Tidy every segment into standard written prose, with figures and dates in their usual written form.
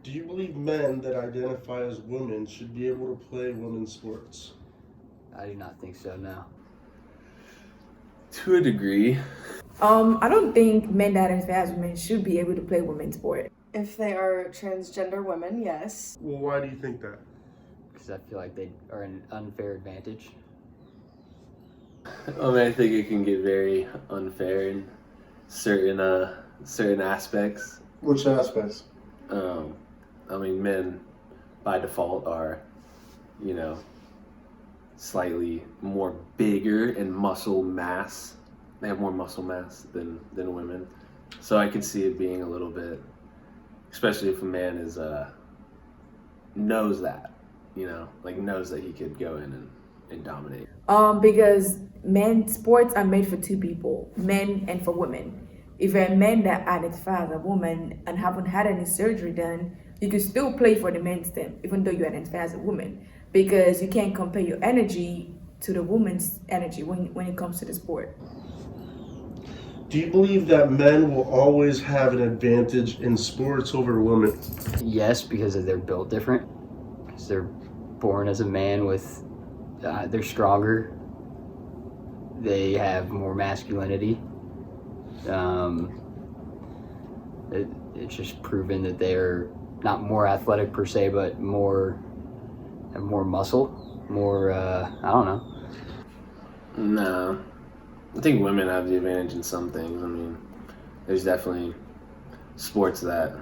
Do you believe men that identify as women should be able to play women's sports? I do not think so, no. To a degree. I don't think men that identify as women should be able to play women's sport. If they are transgender women, yes. Well, why do you think that? Because I feel like they are an unfair advantage. I think it can get very unfair in certain aspects. Which aspects? Men by default are, slightly more bigger in muscle mass. They have more muscle mass than women. So I could see it being a little bit, especially if a man is knows that, knows that he could go in and dominate. Because men's sports are made for two people, men and for women. If you're a man that identify as a woman and haven't had any surgery done, you can still play for the men's team, even though you identify as a woman, because you can't compare your energy to the woman's energy when it comes to the sport. Do you believe that men will always have an advantage in sports over women? Yes, because they're built different. Because they're born as a man with, they're stronger. They have more masculinity. It's just proven that they're not more athletic per se, but have more muscle, more, I don't know. No. I think women have the advantage in some things. There's definitely sports that,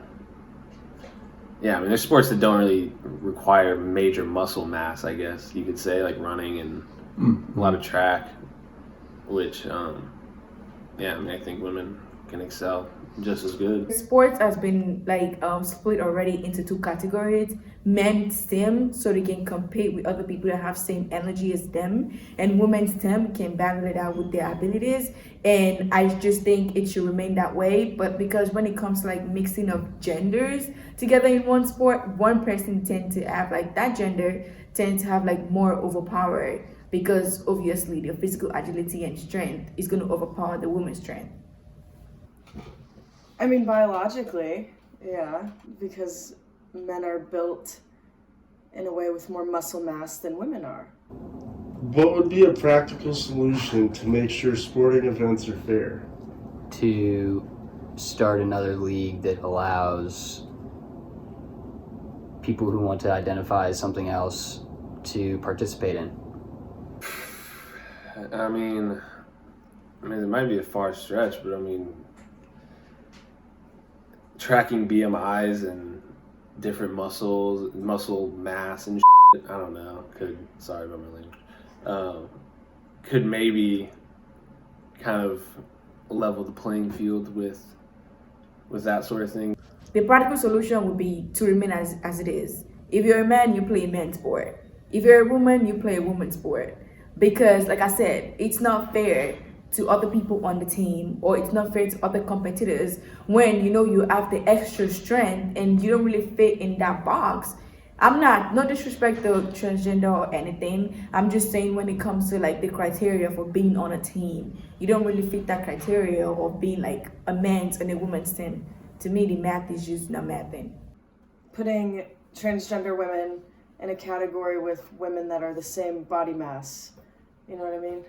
there's sports that don't really require major muscle mass, I guess you could say, like running and a lot of track, which, I think women can excel just as good. Sports has been split already into two categories: men's team, so they can compete with other people that have same energy as them, and women's team can battle it out with their abilities. And I just think it should remain that way. But because when it comes to mixing of genders together in one sport, one person tend to have that gender tend to have more overpower, because obviously the physical agility and strength is going to overpower the woman's strength. Biologically, yeah, because men are built in a way with more muscle mass than women are. What would be a practical solution to make sure sporting events are fair? To start another league that allows people who want to identify as something else to participate in. It might be a far stretch, but tracking BMIs and different muscle mass and shit, I don't know, sorry about my language, could maybe kind of level the playing field with that sort of thing. The practical solution would be to remain as it is. If you're a man, you play a men's sport. If you're a woman, you play a woman's sport. Because, like I said, it's not fair to other people on the team, or it's not fair to other competitors when you have the extra strength and you don't really fit in that box. I'm no disrespect to transgender or anything. I'm just saying when it comes to the criteria for being on a team, you don't really fit that criteria of being a men's and a woman's team. To me, the math is just not mathing. Putting transgender women in a category with women that are the same body mass, you know what I mean?